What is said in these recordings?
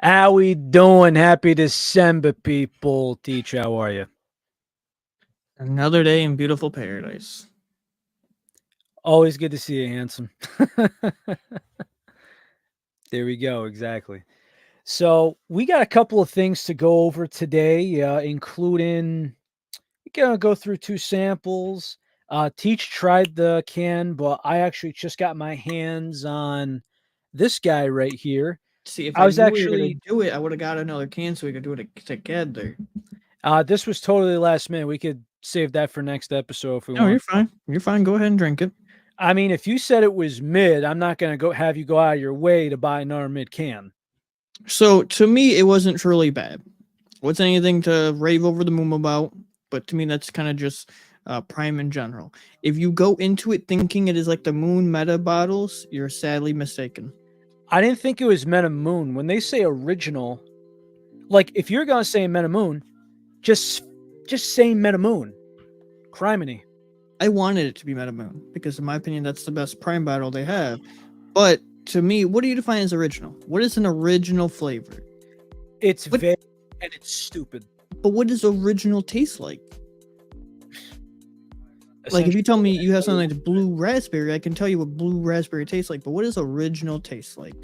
How we doing? Happy December, people. Teach, how are you? Another day in beautiful paradise. Always good to see you, handsome. There we go. Exactly. So we got a couple of things to go over today, including we're gonna go through two samples. Teach tried the can, but I actually just got my hands on this guy right here. See, if I I was knew we were gonna actually do it, I would have got another can so we could do it together. this was totally last minute. We could save that for next episode if we No, you're want. fine. You're fine. Go ahead and drink it. I mean, if you said it was mid, I'm not gonna go have you go out of your way to buy another mid can. So to me, it wasn't truly bad. What's anything to rave over the moon about? But to me, that's kind of just Prime in general. If you go into it thinking it is like the Moon Meta bottles, you're sadly mistaken. I didn't think it was Meta Moon. When they say original, like if you're gonna say Meta Moon, just say Meta Moon. Criminy. I wanted it to be Meta Moon because, in my opinion, that's the best Prime bottle they have. But to me, what do you define as original? What is an original flavor? It's What vague and it's stupid. But what does original taste like? Like, if you tell me you have something like blue raspberry, I can tell you what blue raspberry tastes like. But what does original taste like?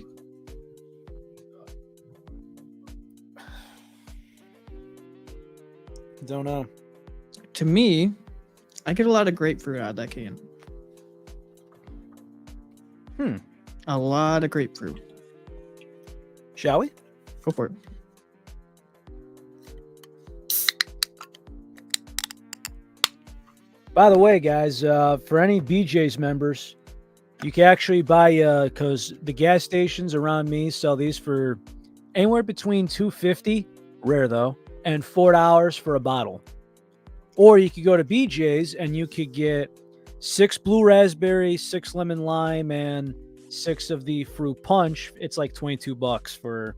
Don't know. To me, I get a lot of grapefruit out of that can. A lot of grapefruit. Shall we? Go for it. By the way, guys, for any BJ's members, you can actually buy because the gas stations around me sell these for anywhere between $2.50, rare though, and $4 for a bottle. Or you could go to BJ's and you could get 6 blue raspberry, 6 lemon lime, and 6 of the fruit punch. It's like $22 for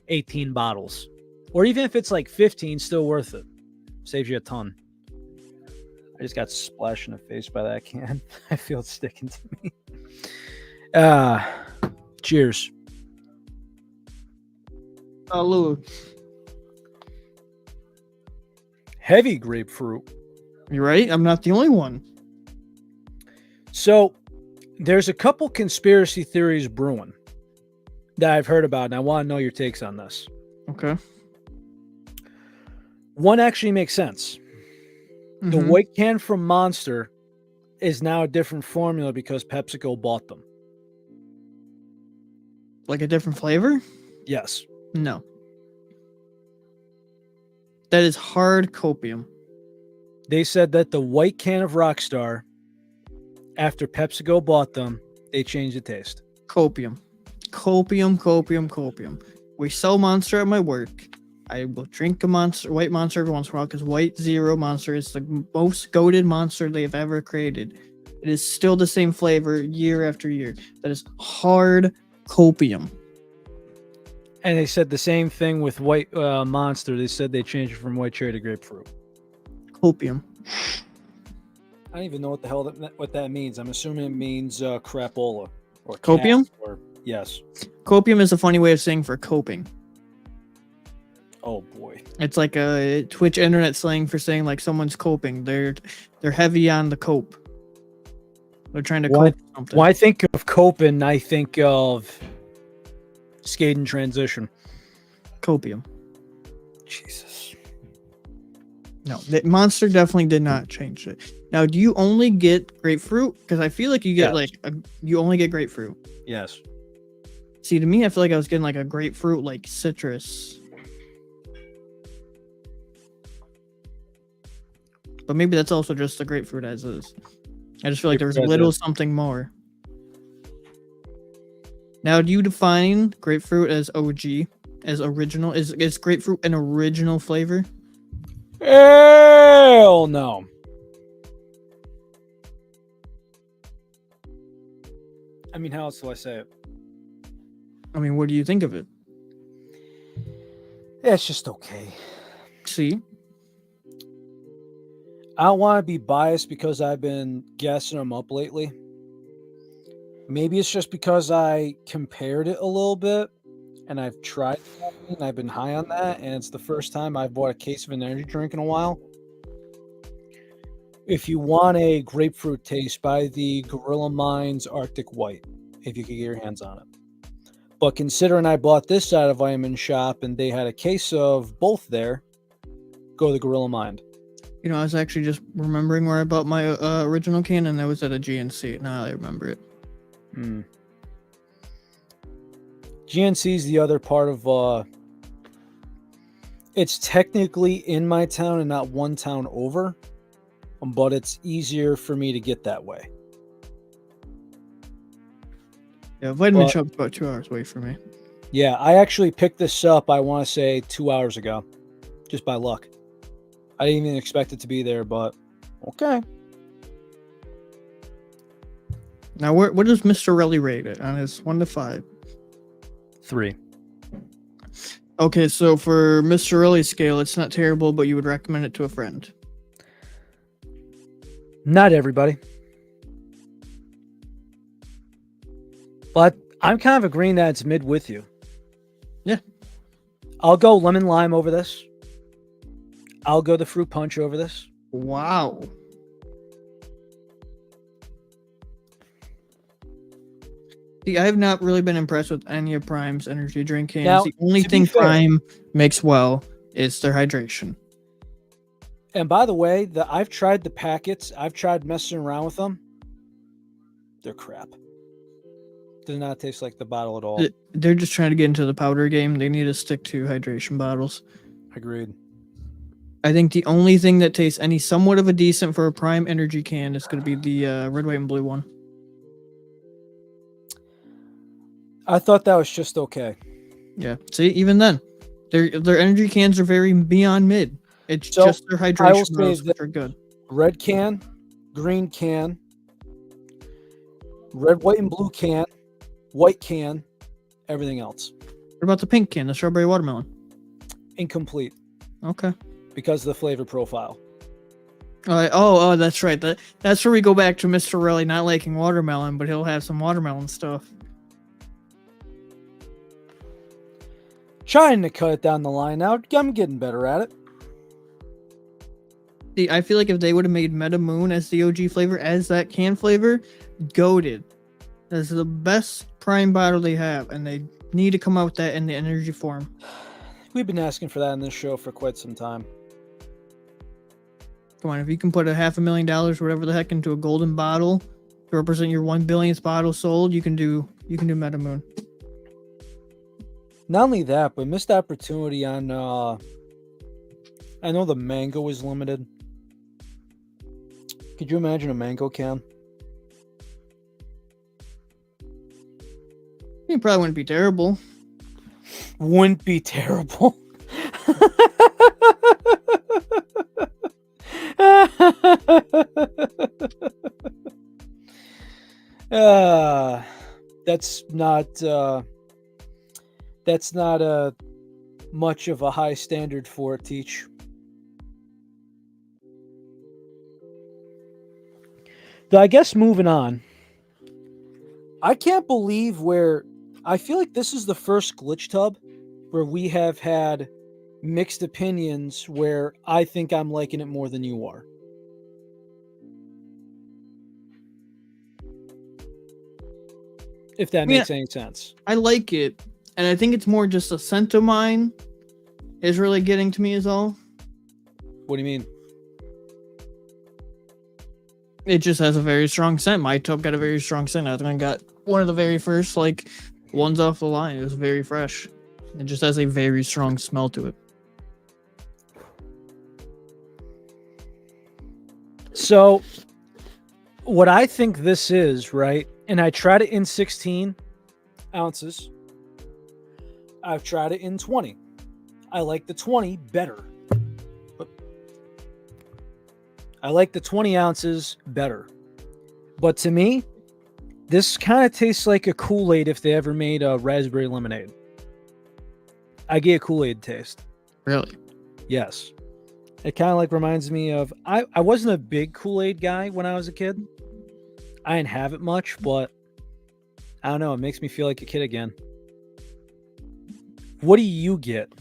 18 bottles. Or even if it's like 15, still worth it. Saves you a ton. I just got splashed in the face by that can. I feel it sticking to me. Cheers. Salud. Heavy grapefruit. You're right. I'm not the only one. So there's a couple conspiracy theories brewing that I've heard about, and I want to know your takes on this. Okay. One actually makes sense. The Mhm. white can from Monster is now a different formula because PepsiCo bought them. Like a different flavor? Yes. No. That is hard copium. They said that the white can of Rockstar, after PepsiCo bought them, they changed the taste. Copium. Copium. We sell Monster at my work. I will drink a white Monster every once in a while because White Zero Monster is the most goated monster they've ever created. It is still the same flavor year after year. That is hard copium. And they said the same thing with white Monster. They said they changed it from white cherry to grapefruit. Copium. I don't even know what the hell what that means. I'm assuming it means crapola or Copium? Or yes. Copium is a funny way of saying for coping. Oh boy. It's like a Twitch internet slang for saying like someone's coping. They're heavy on the cope. They're trying to cope with something. When I think of coping, I think of skate and transition. Copium. Jesus. No, that Monster definitely did not change it. Now, do you only get grapefruit? Because I feel like you get you only get grapefruit. Yes. See, to me, I feel like I was getting like a grapefruit like citrus. But maybe that's also just the grapefruit as is. I just feel like there was a little something more. Now, do you define grapefruit as OG, as original? Is grapefruit an original flavor? Hell no. I mean, how else do I say it? I mean, what do you think of it? Yeah, it's just okay. See? I don't want to be biased because I've been guessing them up lately. Maybe it's just because I compared it a little bit. and I've tried caffeine, and I've been high on that, and it's the first time I've bought a case of an energy drink in a while. If you want a grapefruit taste, buy the Gorilla Mines Arctic White, if you could get your hands on it. But considering I bought this at a vitamin shop and they had a case of both there, go the Gorilla Mind. You know, I was actually just remembering where I bought my original can, and that was at a GNC. Now I remember it. GNC is the other part of, it's technically in my town and not one town over, but it's easier for me to get that way. Yeah, Vitamin Shop's about 2 hours away from me. Yeah, I actually picked this up, I want to say 2 hours ago, just by luck. I didn't even expect it to be there, but okay. Now, what does Mr. Relly rate it on his 1 to 5? 3. Okay, so for Mr. Relly's scale, it's not terrible, but you would recommend it to a friend. Not everybody. But I'm kind of agreeing that it's mid with you. Yeah. I'll go lemon lime over this. I'll go the fruit punch over this. Wow. See, I have not really been impressed with any of Prime's energy drink cans. Now, the only to be thing fair- Prime makes well is their hydration. And by the way, I've tried the packets. I've tried messing around with them. They're crap. Does not taste like the bottle at all. They're just trying to get into the powder game. They need to stick to hydration bottles. Agreed. I think the only thing that tastes any somewhat of a decent for a Prime energy can is going to be the red, white, and blue one. I thought that was just okay. Yeah. See, even then, their energy cans are very beyond mid. It's So, just their I will hydration say bottles that- which are good. Red can, green can, red, white, and blue can, white can, everything else. What about the pink can, the strawberry watermelon? Incomplete Okay. because of the flavor profile. Oh, that's right. That's where we go back to Mr. Relly not liking watermelon, but he'll have some watermelon stuff. Trying to cut it down the line now. I'm getting better at it. See, I feel like if they would have made Meta Moon as the OG flavor, as that can flavor, goated. That's the best Prime bottle they have, and they need to come out with that in the energy form. We've been asking for that in this show for quite some time. Come on, if you can put $500,000, whatever the heck, into a golden bottle to represent your 1 billionth bottle sold, you can do Meta Moon. Not only that, but missed opportunity on. I know the mango is limited. Could you imagine a mango can? It probably wouldn't be terrible. Wouldn't be terrible. That's not a much of a high standard for it, Teach. Though I guess moving on, I can't believe where I feel like this is the first Glitch Tub where we have had mixed opinions where I think I'm liking it more than you are. If that makes any sense. I like it, and I think it's more just a scent of mine is really getting to me is all. What do you mean? It just has a very strong scent. My tub got a very strong scent. I think I got one of the very first ones off the line. It was very fresh. It just has a very strong smell to it. So, what I think this is, right? And I tried it in 16 ounces. I've tried it in 20. I like the 20 better. I like the 20 ounces better. But to me, this kind of tastes like a Kool-Aid if they ever made a raspberry lemonade. I get a Kool-Aid taste. Really? Yes. It kind of reminds me of... I wasn't a big Kool-Aid guy when I was a kid. I didn't have it much, but I don't know. It makes me feel like a kid again. What do you get?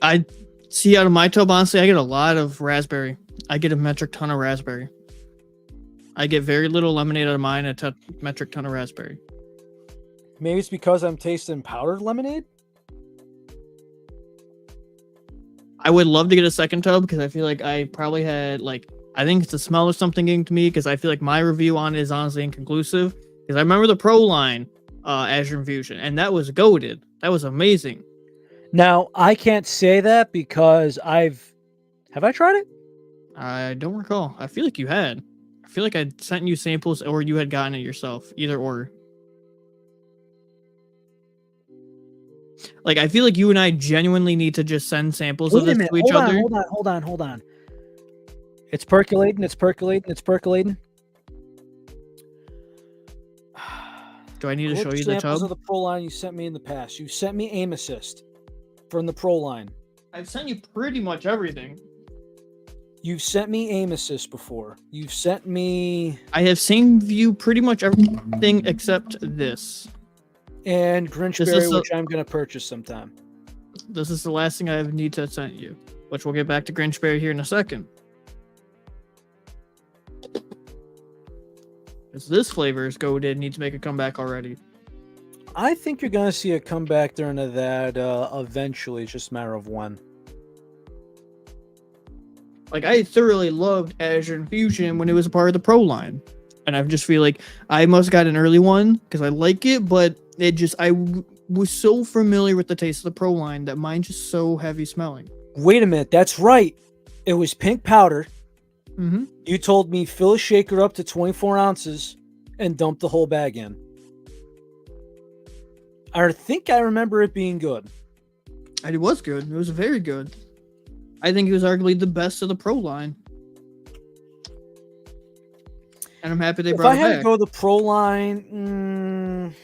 I see out of my tub, honestly, I get a lot of raspberry. I get a metric ton of raspberry. I get very little lemonade out of mine, a metric ton of raspberry. Maybe it's because I'm tasting powdered lemonade. I would love to get a second tub because I feel like I probably had I think it's the smell of something getting to me because I feel like my review on it is honestly inconclusive. Because I remember the Pro line Azure Infusion, and that was goated. That was amazing. Now, I can't say that because have I tried it? I don't recall. I feel like you had. I feel like I sent you samples or you had gotten it yourself. Either or. Like, I feel like you and I genuinely need to just send samples of this to each other. Hold on. It's percolating. Do I need to show you the samples tub? of the Pro line you sent me in the past. You sent me Aim Assist from the Pro line. I've sent you pretty much everything. You've sent me Aim Assist before. You've sent me... I have sent you pretty much everything except this. And Grinchberry, which I'm going to purchase sometime. This is the last thing I need to send you, which we'll get back to Grinchberry here in a second. Because this flavor is goated, needs to make a comeback already. I think you're going to see a comeback during that eventually. It's just a matter of when. Like, I thoroughly loved Azure Infusion when it was a part of the Pro line. And I just feel like I must have got an early one because I like it, but I was so familiar with the taste of the Pro line that mine's just so heavy smelling. Wait a minute. That's right. It was pink powder. Mm-hmm. You told me fill a shaker up to 24 ounces and dump the whole bag in. I think I remember it being good. It was good. It was very good. I think it was arguably the best of the Pro line. And I'm happy they brought it back. If I had to go the Pro line,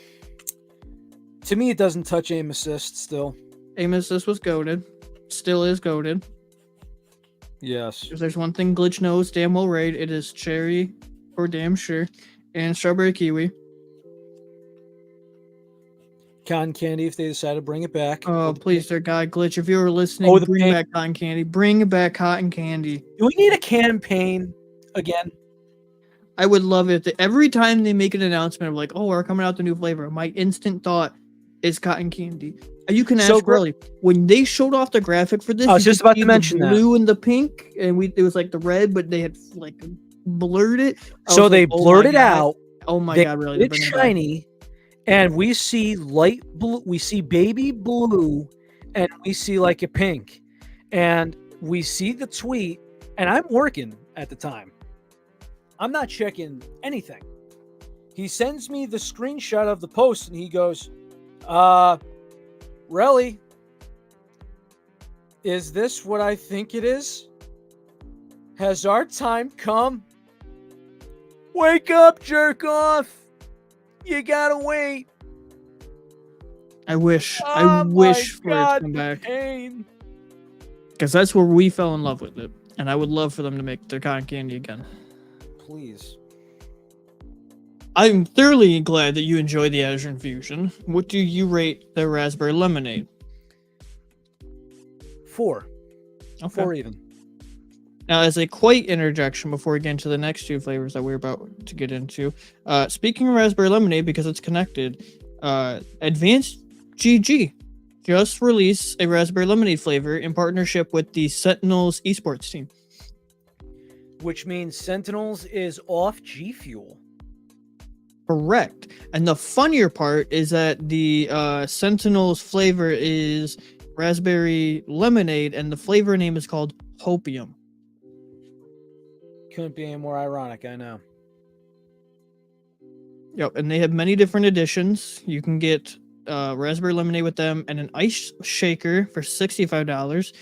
to me it doesn't touch Aim Assist still. Aim Assist was goated. Still is goated. Yes. If there's one thing Glitch knows damn well right, it is cherry for damn sure. And strawberry kiwi. Cotton candy if they decide to bring it back. Oh, please, dear God, Glitch, if you were listening, bring back cotton candy. Bring back cotton candy. Do we need a campaign again? I would love it. Every time they make an announcement of like, oh, we're coming out with a new flavor, my instant thought is cotton candy. You can ask Burley. When they showed off the graphic for this, I was just about to mention the blue and the pink, and it was like the red, but they had like blurred it. So they blurred it out. Oh my God, really? It's shiny. And we see light blue, we see baby blue, and we see like a pink. And we see the tweet, and I'm working at the time. I'm not checking anything. He sends me the screenshot of the post, and he goes, really? Is this what I think it is? Has our time come? Wake up, jerk off! You gotta wait. I wish for it to come back. Because that's where we fell in love with it. And I would love for them to make their cotton candy again. Please. I'm thoroughly glad that you enjoy the Azure Infusion. What do you rate the raspberry lemonade? 4. Okay. 4 even. Now, as a quite interjection before we get into the next two flavors that we're about to get into, speaking of raspberry lemonade, because it's connected, Advanced GG just released a raspberry lemonade flavor in partnership with the Sentinels esports team. Which means Sentinels is off G Fuel. Correct. And the funnier part is that the Sentinels flavor is raspberry lemonade, and the flavor name is called Hopium. Couldn't be any more ironic, I know. Yep, and they have many different editions. You can get raspberry lemonade with them and an ice shaker for $65.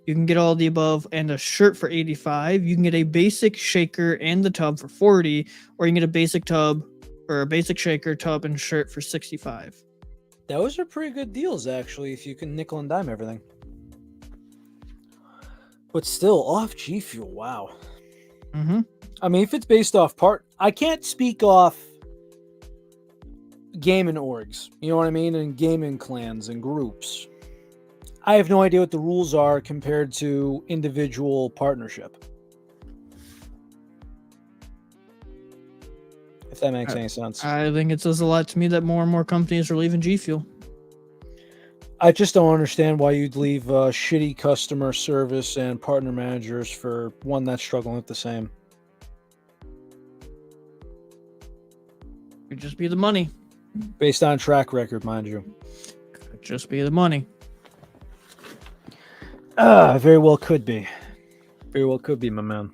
You can get all the above and a shirt for $85. You can get a basic shaker and the tub for $40, or you can get a basic tub or a basic shaker, tub, and shirt for $65. Those are pretty good deals, actually, if you can nickel and dime everything. But still, off G Fuel, wow. Mm-hmm. I mean, if it's based off part, I can't speak off gaming orgs, you know what I mean, and gaming clans and groups. I have no idea what the rules are compared to individual partnership. If that makes any sense. I think it says a lot to me that more and more companies are leaving G Fuel. I just don't understand why you'd leave shitty customer service and partner managers for one that's struggling with the same. Could just be the money. Based on track record, mind you. Could just be the money. Very well could be. Very well could be, my man.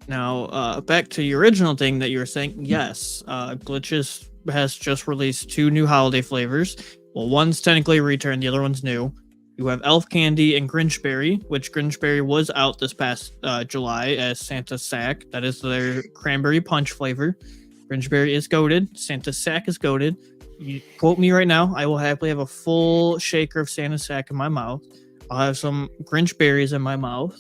Now, back to your original thing that you were saying. Yes, Glitches has just released 2 new holiday flavors. Well, one's technically a return, the other one's new. You have Elf Candy and Grinchberry, which Grinchberry was out this past July as Santa Sack. That is their cranberry punch flavor. Grinchberry is goated. Santa Sack is goated. You quote me right now, I will happily have a full shaker of Santa Sack in my mouth. I'll have some Grinch berries in my mouth.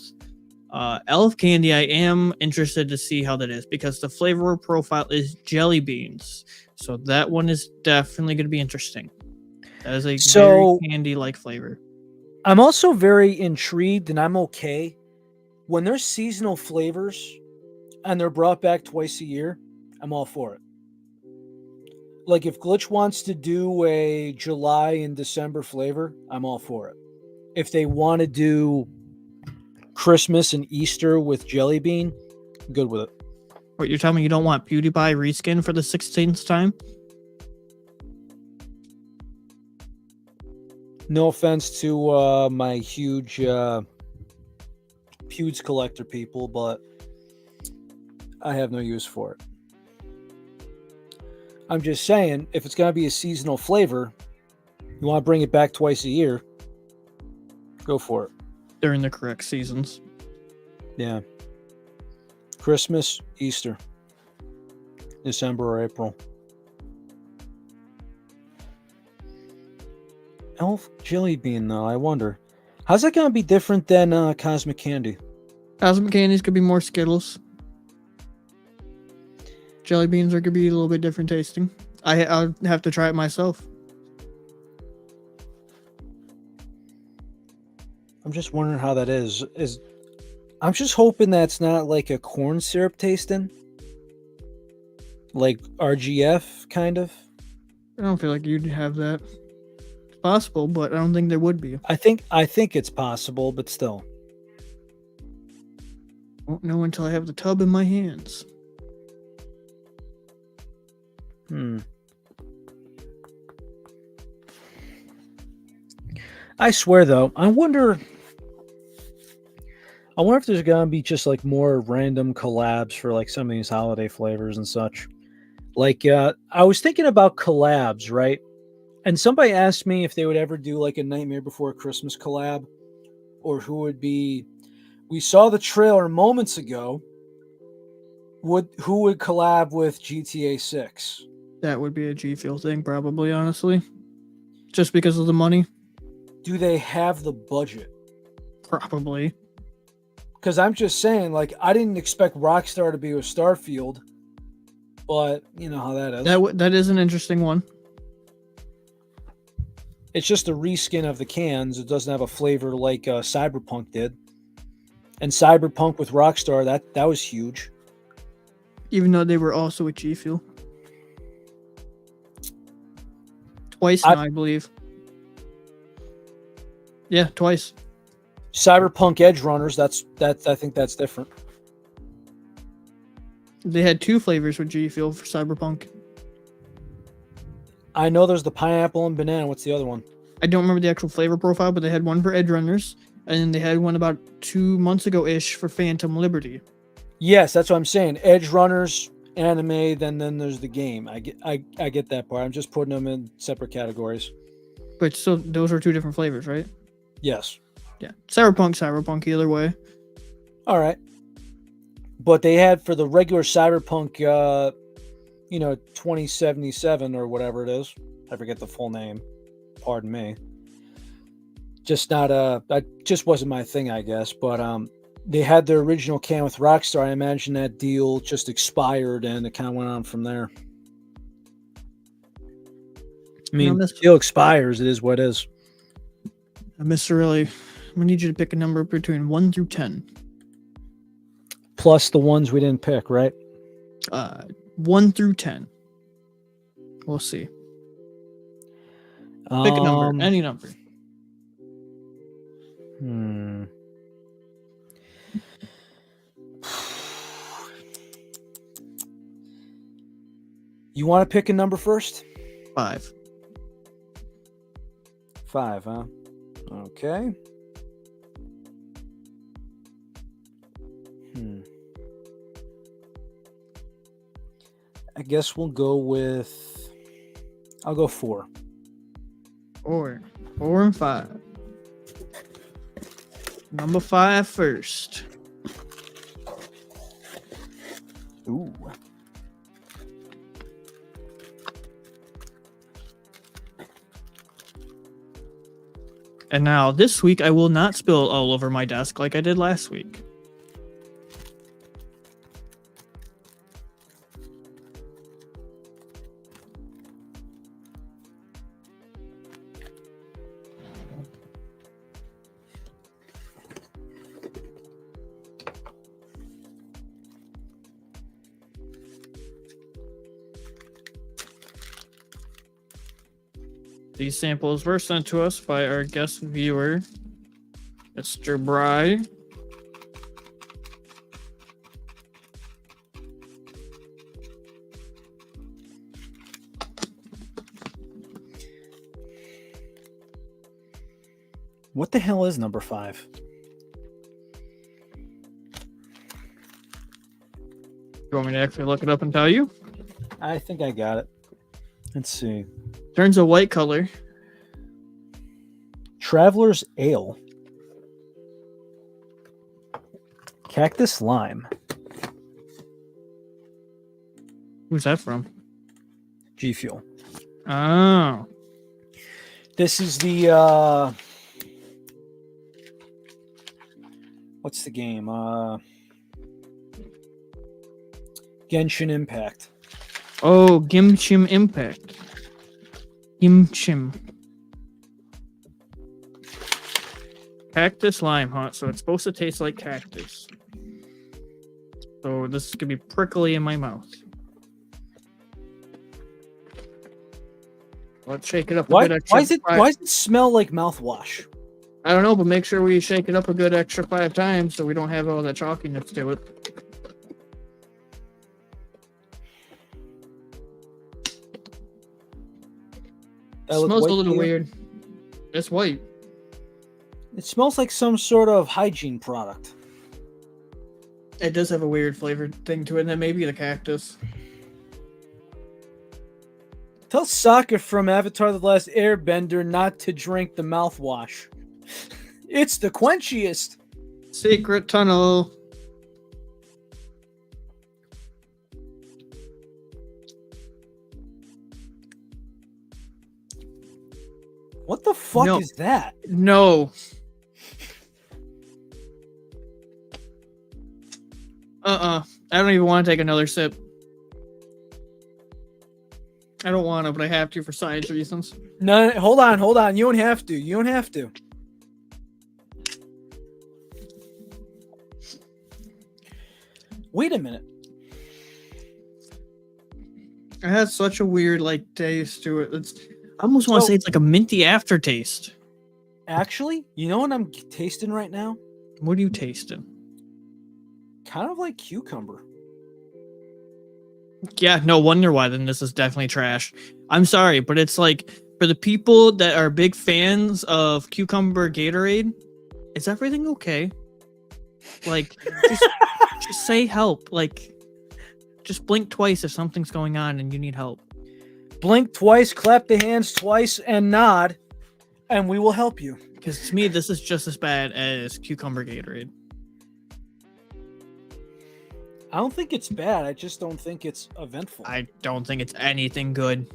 Elf Candy, I am interested to see how that is because the flavor profile is jelly beans. So that one is definitely going to be interesting. That is a very candy-like flavor. I'm also very intrigued, and I'm okay when there's seasonal flavors and they're brought back twice a year. I'm all for it. Like if Glitch wants to do a July and December flavor, I'm all for it. If they want to do Christmas and Easter with jelly bean, I'm good with it. What, you're telling me you don't want PewDiePie reskin for the 16th time? No offense to my huge Pewds collector people, but I have no use for it. I'm just saying, if it's going to be a seasonal flavor, you want to bring it back twice a year, go for it. During the correct seasons. Yeah. Christmas, Easter, December or April. Elf jelly bean, though, I wonder. How's that going to be different than Cosmic Candy? Cosmic candies could be more Skittles. Jelly beans are going to be a little bit different tasting. I'll have to try it myself. I'm just wondering how that is. I'm just hoping that's not like a corn syrup tasting. Like RGF, kind of. I don't feel like you'd have that. It's possible, but I don't think there would be. I think it's possible, but still. Won't know until I have the tub in my hands. I swear, though, I wonder if there's gonna be just like more random collabs for like some of these holiday flavors and such. Like, I was thinking about collabs, right? And somebody asked me if they would ever do like a Nightmare Before Christmas collab, or who would be. We saw the trailer moments ago. Who would collab with GTA 6? That would be a G Fuel thing, probably, honestly. Just because of the money? Do they have the budget? Probably. Because I'm just saying, like, I didn't expect Rockstar to be with Starfield, but you know how that is. That is an interesting one. It's just a reskin of the cans. It doesn't have a flavor like Cyberpunk did. And Cyberpunk with Rockstar, that was huge. Even though they were also with G Fuel. Twice now, I believe. Yeah, twice. Cyberpunk Edge Runners, I think that's different. They had 2 flavors with G Fuel for Cyberpunk. I know there's the pineapple and banana. What's the other one? I don't remember the actual flavor profile, but they had one for Edge Runners, and they had one about 2 months ago-ish for Phantom Liberty. Yes, that's what I'm saying. Edge Runners, anime, then there's the game. I get that part. I'm just putting them in separate categories. But still, those are 2 different flavors, right? Yes. Yeah. Cyberpunk, either way. All right. But they had for the regular Cyberpunk, 2077 or whatever it is. I forget the full name. Pardon me. Just that just wasn't my thing, I guess. But they had their original can with Rockstar. I imagine that deal just expired and it kind of went on from there. I mean, miss- deal expires. It is what it is. Mr. Really, I'm gonna need you to pick a number between 1 through 10. Plus the ones we didn't pick, right? 1 through 10. We'll see. Pick a number, any number. You want to pick a number first? 5. 5, huh? Okay. I guess we'll go with... I'll go 4. 4 and 5. Number 5 first. Ooh. And now, this week, I will not spill all over my desk like I did last week. These samples were sent to us by our guest viewer, Mr. Bry. What the hell is number 5? You want me to actually look it up and tell you? I think I got it. Let's see. Turns a white color. Traveler's Ale. Cactus Lime. Who's that from? G Fuel. Oh. This is the what's the game? Genshin Impact. Oh, Gimchim Impact. Gimchim. Cactus lime, huh? So it's supposed to taste like cactus. So this is gonna be prickly in my mouth. Let's shake it up a Why good extra. why does it smell like mouthwash? I don't know, but make sure we shake it up a good extra 5 times so we don't have all that chalkiness to it. That look Smells white a little to you? weird. It's white. It smells like some sort of hygiene product. It does have a weird flavor thing to it, and then maybe the cactus. Tell Sokka from Avatar: The Last Airbender not to drink the mouthwash. It's the quenchiest. Secret tunnel. What the fuck No. is that? No. I don't even want to take another sip. I don't want to, but I have to for science reasons. No, hold on. You don't have to. You don't have to. Wait a minute. It has such a weird taste to it. I almost want to So- say it's like a minty aftertaste. Actually, you know what I'm tasting right now? What are you tasting? Kind of like cucumber. Yeah, no wonder why then this is definitely trash. I'm sorry, but it's like for the people that are big fans of cucumber Gatorade, is everything okay? Like just say help. Like just blink twice if something's going on and you need help. Blink twice, clap the hands twice, and nod, and we will help you. Because to me, this is just as bad as cucumber Gatorade. I don't think it's bad. I just don't think it's eventful. I don't think it's anything good.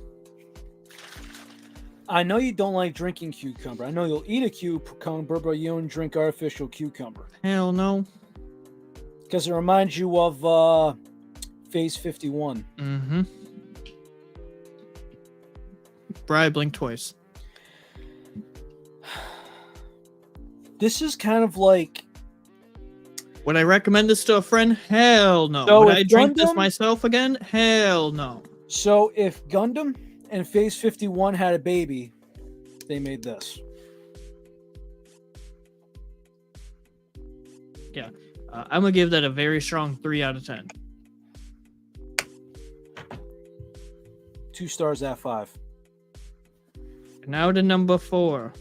I know you don't like drinking cucumber. I know you'll eat a cucumber, but you don't drink artificial cucumber. Hell no. Because it reminds you of Phase 51. Mm-hmm. Bri, blink twice. This is kind of like. Would I recommend this to a friend? Hell no. So Would if I drink this Gundam- myself again? Hell no. So if Gundam and Phase 51 had a baby, they made this. I'm gonna give that a very strong 3 out of 10. 2 stars out of 5. Now to number 4.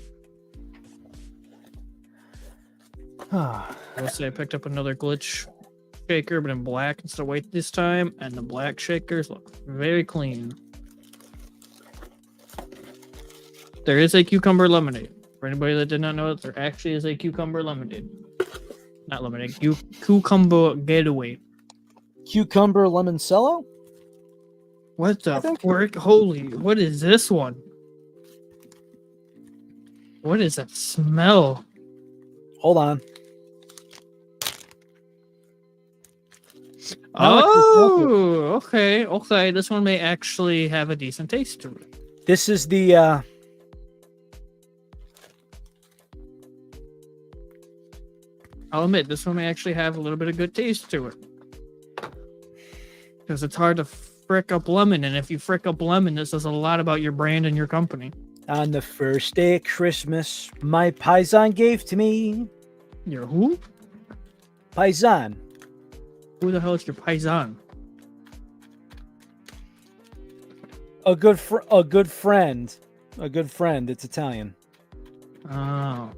I will say I picked up another glitch shaker, but in black instead of white this time, and the black shakers look very clean. There is a cucumber lemonade. For anybody that did not know it, there actually is a cucumber lemonade. Not lemonade, cucumber getaway. Cucumber Lemoncello? What the frick? Holy, what is this one? What is that smell? Hold on. Oh, okay. This one may actually have a decent taste to it. This is the I'll admit, this one may actually have a little bit of good taste to it. Because it's hard to frick up lemon, and if you frick up lemon, this says a lot about your brand and your company. on the first day of Christmas, my paisan gave to me. Your who? Paisan. Who the hell is your paisan? A good friend. A good friend. It's Italian. Oh.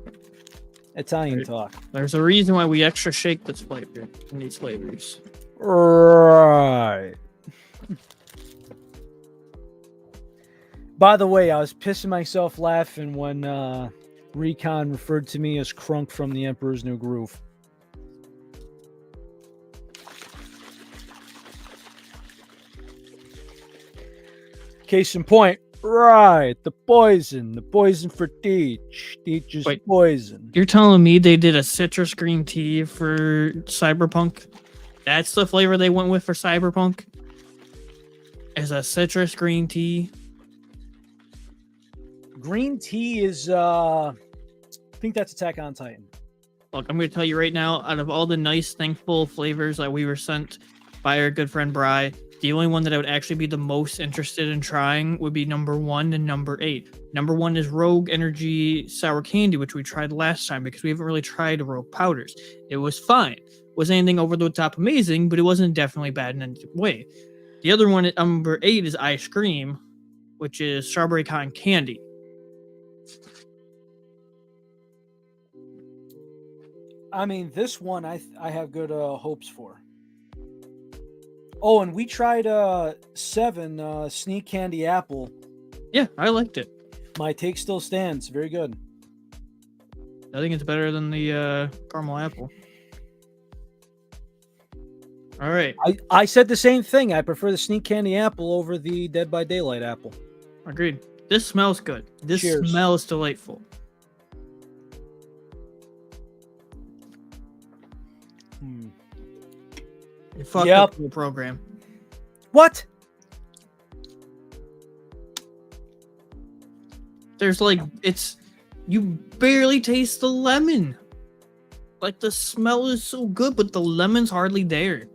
Italian Right. talk. There's a reason why we extra shake this flavor in these flavors. Right. By the way, I was pissing myself laughing when Recon referred to me as Crunk from the Emperor's New Groove. Case in point, right? The poison for Deech. Deech is Wait. poison. You're telling me they did a citrus green tea for Cyberpunk? That's the flavor they went with for Cyberpunk? Is a citrus green tea? Green tea is, I think that's Attack on Titan. Look, I'm going to tell you right now, out of all the nice, thankful flavors that we were sent by our good friend Bri, the only one that I would actually be the most interested in trying would be number 1 and number 8. Number 1 is Rogue Energy Sour Candy, which we tried last time because we haven't really tried Rogue Powders. It was fine. Was anything over the top amazing, but it wasn't definitely bad in any way. The other one, number 8, is Ice Cream, which is Strawberry Cotton Candy. I mean, this one I have good hopes for. Oh, and we tried 7 Sneak Candy Apple. Yeah, I liked it. My take still stands. Very good. I think it's better than the caramel apple. All right. I said the same thing. I prefer the Sneak Candy Apple over the Dead by Daylight Apple. Agreed. This smells good. This Cheers. smells delightful. You fucked Yep. up the whole program. What? There's like, you barely taste the lemon. Like the smell is so good, but the lemon's hardly there.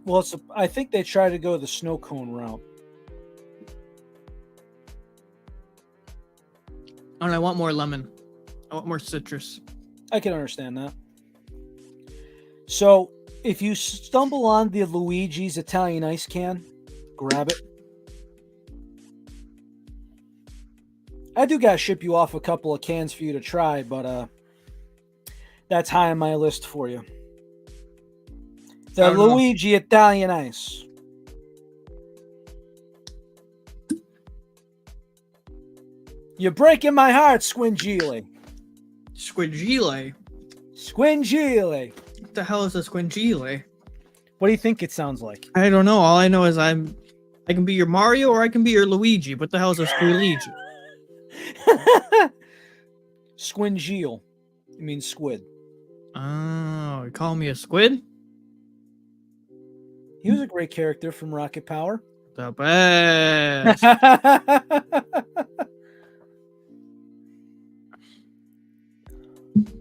Well, I think they tried to go the snow cone route. And I want more lemon. I want more citrus. I can understand that. So, if you stumble on the Luigi's Italian ice can, grab it. I do gotta ship you off a couple of cans for you to try, but that's high on my list for you. The Luigi Italian ice. You're breaking my heart, Squingile. Squingile? Squingile. What the hell is a squingile? What do you think it sounds like? I don't know. All I know is I can be your Mario or I can be your Luigi. What the hell is a squiligi? Squingile. It means squid. Oh, you call me a squid? He was a great character from Rocket Power. The best.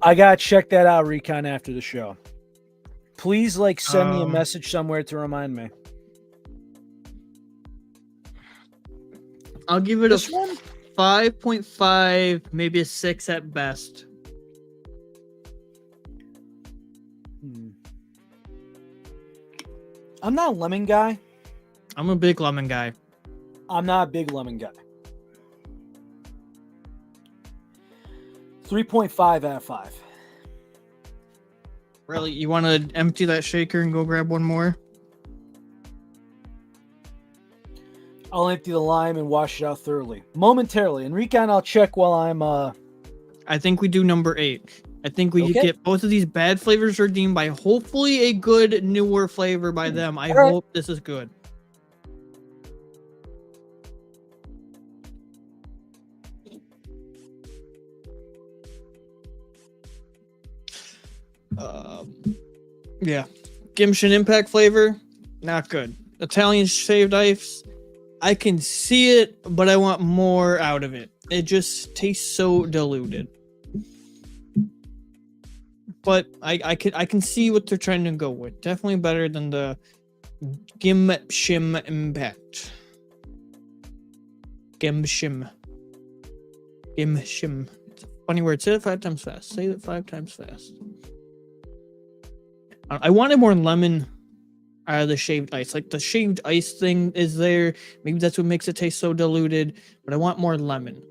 I gotta check that out, Recon, after the show. Please, like, send me a message somewhere to remind me. I'll give it This a one? 5.5, maybe a 6 at best. I'm not a lemon guy. I'm a big lemon guy. I'm not a big lemon guy. 3.5 out of 5. Really, you want to empty that shaker and go grab one more? I'll empty the lime and wash it out thoroughly. Momentarily. And Recon, I'll check while I'm I think we do number 8. I think we Okay. get both of these bad flavors redeemed by hopefully a good newer flavor by them. I All right. hope this is good. Yeah. Gimshin Impact flavor, not good. Italian shaved ice, I can see it, but I want more out of it. It just tastes so diluted. But I can see what they're trying to go with. Definitely better than the Gimshin Impact. Gimshin. Gimshin. It's a funny word. Say it 5 times fast. Say it 5 times fast. I wanted more lemon out of the shaved ice. Like the shaved ice thing is there. Maybe that's what makes it taste so diluted. But I want more lemon.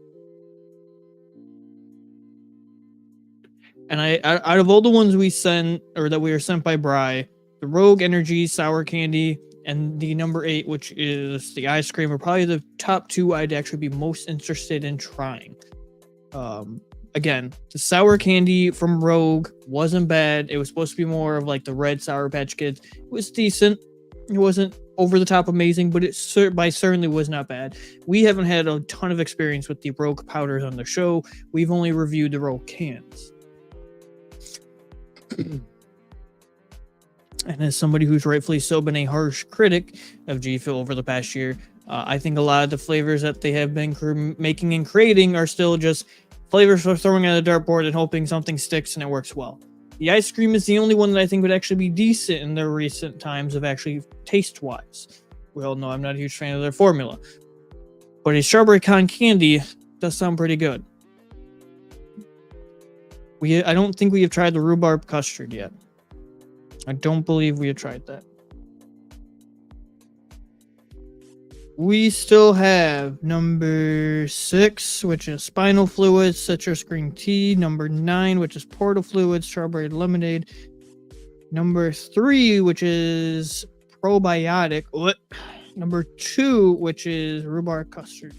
And I out of all the ones we sent, or that we were sent by Bry, the Rogue Energy Sour Candy and the number 8, which is the ice cream, are probably the top 2 I'd actually be most interested in trying. Again, the sour candy from Rogue wasn't bad. It was supposed to be more of like the red Sour Patch Kids. It was decent. It wasn't over the top amazing, but it certainly was not bad. We haven't had a ton of experience with the Rogue powders on the show. We've only reviewed the Rogue cans. And as somebody who's rightfully so been a harsh critic of G Fuel over the past year, I think a lot of the flavors that they have been making and creating are still just flavors for throwing at a dartboard and hoping something sticks and it works well. The ice cream is the only one that I think would actually be decent in their recent times of actually taste-wise. We all know I'm not a huge fan of their formula. But a strawberry cotton candy does sound pretty good. I don't think we have tried the rhubarb custard yet. I don't believe we have tried that. We still have number 6, which is spinal fluid, citrus green tea. Number 9, which is portal fluid, strawberry lemonade. Number 3, which is probiotic. What? Number 2, which is rhubarb custard.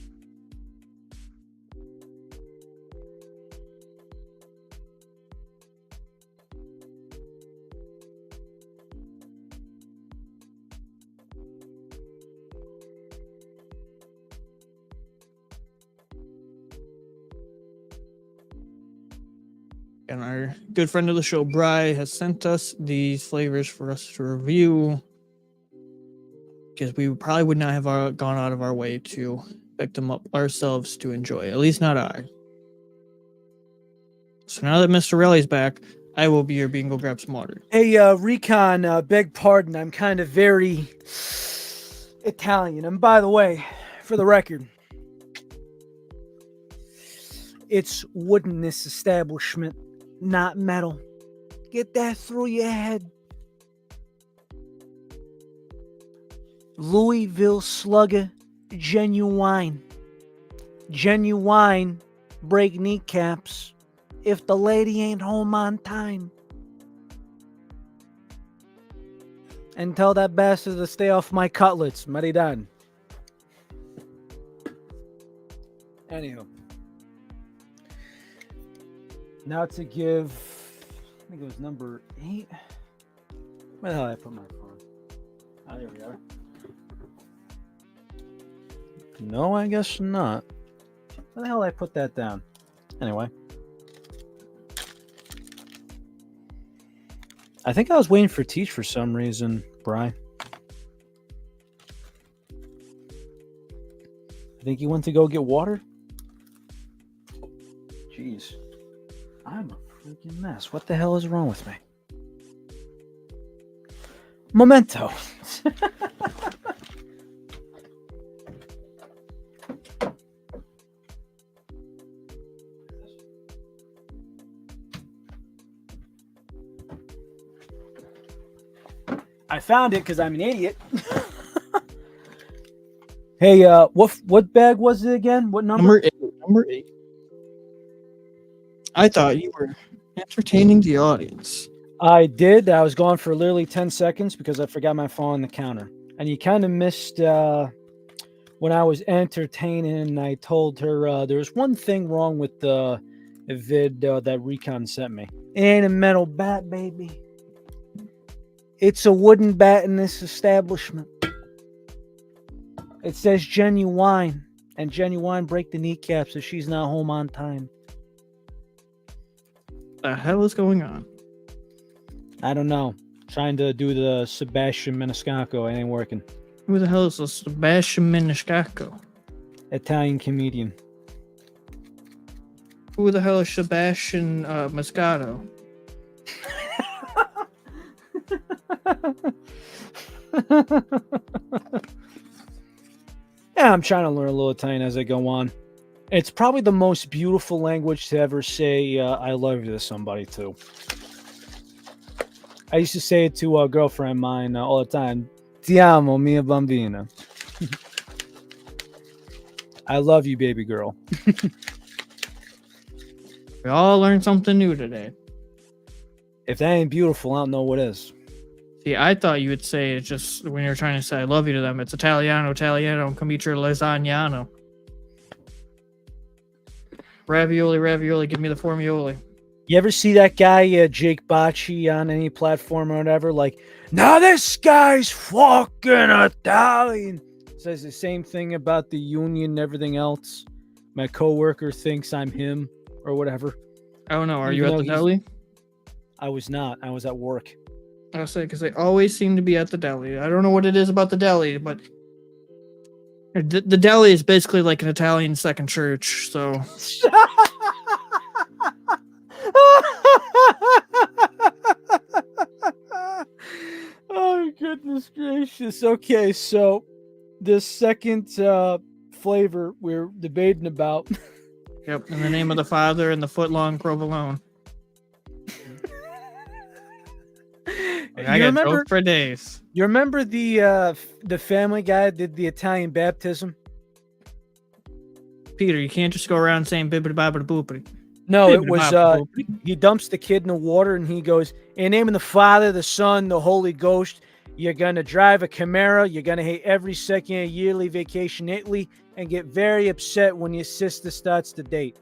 And our good friend of the show, Bry, has sent us these flavors for us to review, because we probably would not have gone out of our way to pick them up ourselves to enjoy. At least not I. So now that Mr. Relly's back, I will be your bean. Go grab some water. Hey, Recon, beg pardon. I'm kind of very Italian. And by the way, for the record, it's wooden, this establishment, not metal. Get that through your head. Louisville Slugger, genuine. Genuine, break kneecaps if the lady ain't home on time. And tell that bastard to stay off my cutlets. Maridan. Anywho. Now to give, I think it was number 8. Where the hell did I put my phone? Oh, there we are. No, I guess not. Where the hell did I put that down? Anyway. I think I was waiting for Teach for some reason, Brian. I think he went to go get water. Jeez. I'm a freaking mess. What the hell is wrong with me? Memento. I found it because I'm an idiot. Hey, what bag was it again? What number? Number 8. I thought you were entertaining the audience. I did. I was gone for literally 10 seconds because I forgot my phone on the counter. And you kind of missed when I was entertaining. I told her there was one thing wrong with the vid that Recon sent me. It ain't a metal bat, baby. It's a wooden bat in this establishment. It says genuine, and genuine break the kneecaps if she's not home on time. The hell is going on? I don't know. Trying to do the Sebastian Maniscalco. It ain't working. Who the hell is this Sebastian Maniscalco? Italian comedian. Who the hell is Sebastian Moscato? Yeah, I'm trying to learn a little Italian as I go on. It's probably the most beautiful language to ever say I love you to somebody, too. I used to say it to a girlfriend of mine all the time. Ti amo, mia bambina. I love you, baby girl. We all learned something new today. If that ain't beautiful, I don't know what is. See, I thought you would say it just when you're trying to say I love you to them. It's Italiano, comincia lasagnano. Ravioli, ravioli, give me the formioli. You ever see that guy, Jake Bocci, on any platform or whatever? Like, now this guy's fucking Italian. Says the same thing about the union and everything else. My coworker thinks I'm him or whatever. I don't know. Are Even you at though the he's- deli? I was not. I was at work. I'll say because they always seem to be at the deli. I don't know what it is about the deli, but the deli is basically like an Italian second church. So Oh, goodness gracious. Okay, so the second flavor we're debating about. yep, in the name of the Father and the foot-long provolone. I got joke for days. You remember the Family Guy did the Italian baptism? Peter, you can't just go around saying bibbidi bobbidi boopity. No, it was he dumps the kid in the water and he goes, in the name of the Father, the Son, the Holy Ghost, you're gonna drive a Camaro, you're gonna hate every second of yearly vacation in Italy, and get very upset when your sister starts to date.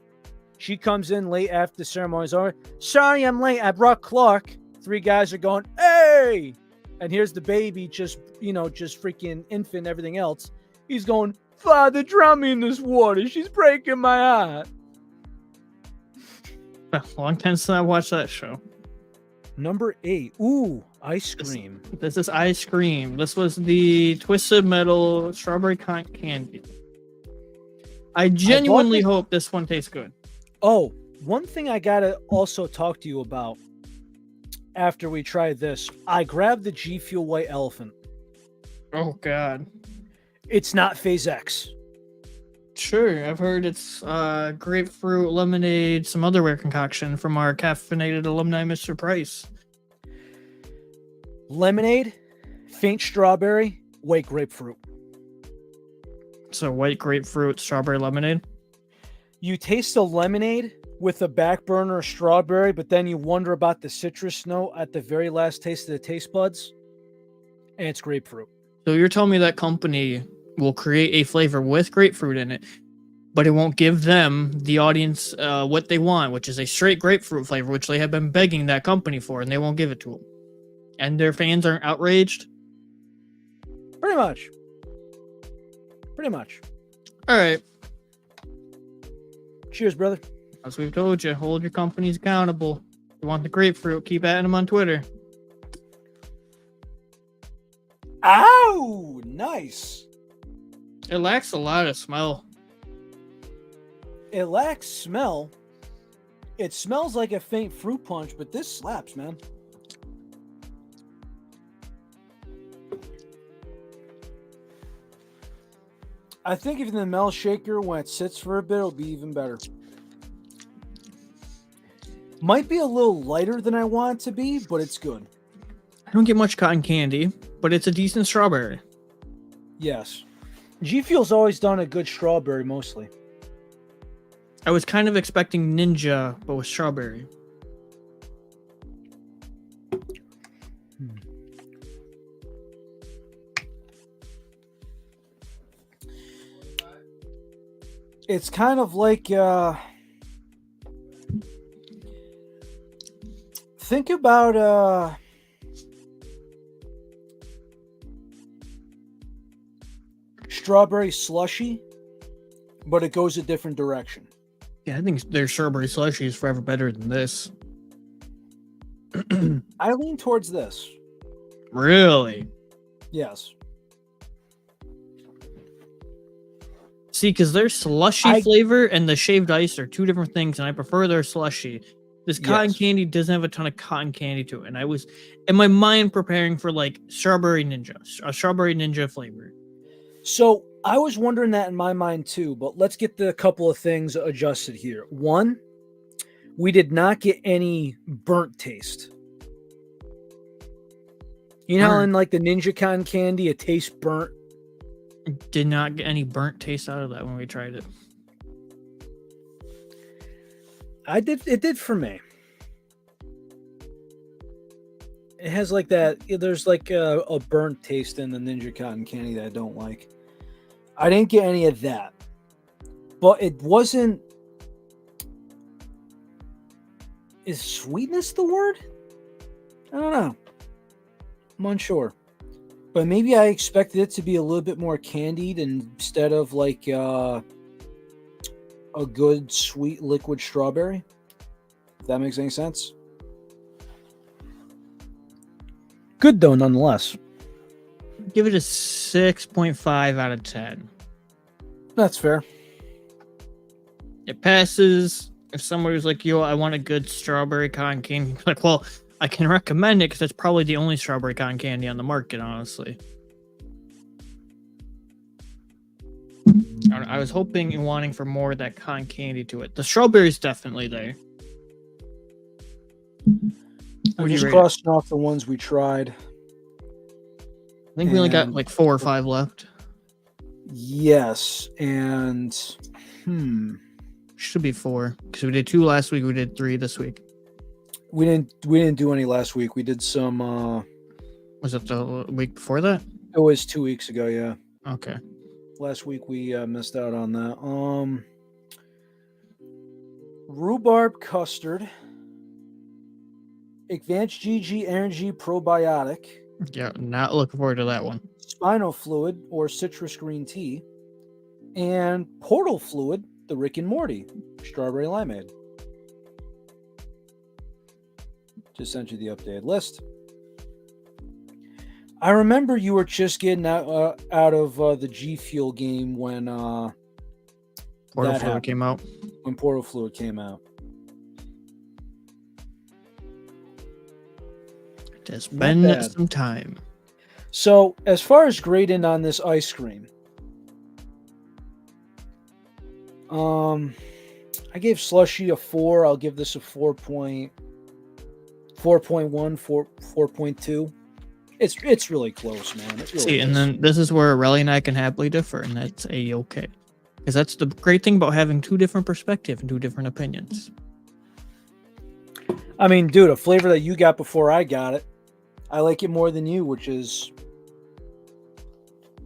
She comes in late after the ceremony's over. Sorry, I'm late. I brought Clark. 3 guys are going, hey! And here's the baby, just freaking infant, everything else. He's going, Father, drown me in this water. She's breaking my heart. Long time since I watched that show. Number 8. Ooh, ice cream. This is ice cream. This was the Twisted Metal strawberry candy. I genuinely hope this one tastes good. Oh, one thing I gotta also talk to you about after we try this. I grabbed the G Fuel White Elephant. Oh, God. It's not Phase X. Sure, I've heard it's grapefruit, lemonade, some other weird concoction from our caffeinated alumni, Mr. Price. Lemonade, faint strawberry, white grapefruit. So white grapefruit, strawberry lemonade? You taste the lemonade with a back burner of strawberry, but then you wonder about the citrus note at the very last taste of the taste buds, and it's grapefruit. So you're telling me that company will create a flavor with grapefruit in it, but it won't give them, the audience, what they want, which is a straight grapefruit flavor, which they have been begging that company for, and they won't give it to them. And their fans aren't outraged? Pretty much. Pretty much. All right. Cheers, brother. As we've told you, hold your companies accountable. If you want the grapefruit, keep adding them on Twitter. Ow! Nice. It lacks a lot of smell. It lacks smell. It smells like a faint fruit punch, but this slaps, man. I think if the Mel Shaker, when it sits for a bit, it'll be even better. Might be a little lighter than I want it to be, but it's good. I don't get much cotton candy, but it's a decent strawberry. Yes. G Fuel's always done a good strawberry, mostly. I was kind of expecting Ninja, but with strawberry. It's kind of like think about strawberry slushy, but it goes a different direction. Yeah, I think their strawberry slushy is forever better than this. I lean towards this. Really? Yes. See, because their slushy flavor and the shaved ice are two different things, and I prefer their slushy. This cotton candy doesn't have a ton of cotton candy to it, and I was in my mind preparing for like strawberry ninja, a strawberry ninja flavor. So I was wondering that in my mind too, but let's get the couple of things adjusted here. One, we did not get any burnt taste. You know, how in like the Ninja Cotton candy, it tastes burnt. Did not get any burnt taste out of that when we tried it. It did for me. It has like that. There's like a burnt taste in the Ninja Cotton candy that I don't like. I didn't get any of that, but it wasn't. Is sweetness the word? I don't know. I'm unsure. But maybe I expected it to be a little bit more candied instead of like a good sweet liquid strawberry. If that makes any sense. Good though, nonetheless. Give it a 6.5 out of 10. That's fair. It passes. If somebody was like, yo, I want a good strawberry cotton candy, like, well, I can recommend it because it's probably the only strawberry cotton candy on the market, honestly. I was hoping and wanting for more of that cotton candy to it. The strawberry's definitely there. I'm just crossing off the ones we tried. I think we only got like 4 or 5 left. Yes, and should be 4 because we did 2 last week. We did 3 this week. We didn't do any last week. We did some. Was it the week before that? It was 2 weeks ago. Yeah. Okay. Last week we missed out on that. Rhubarb custard, Advanced GG Energy Probiotic. Yeah, not looking forward to that one. Spinal Fluid or Citrus Green Tea, and Portal Fluid, the Rick and Morty Strawberry Limeade. Just sent you the updated list. I remember you were just getting out of the G Fuel game when Portal Fluid came out. When Portal Fluid came out. It's been some time. So, as far as grading on this ice cream, I gave Slushy a 4. I'll give this a 4.1, 4.2. It's really close, man. It really See, and then this is where Relly and I can happily differ, and that's a-okay. Because that's the great thing about having 2 different perspectives and 2 different opinions. I mean, dude, a flavor that you got before I got it, I like it more than you, which is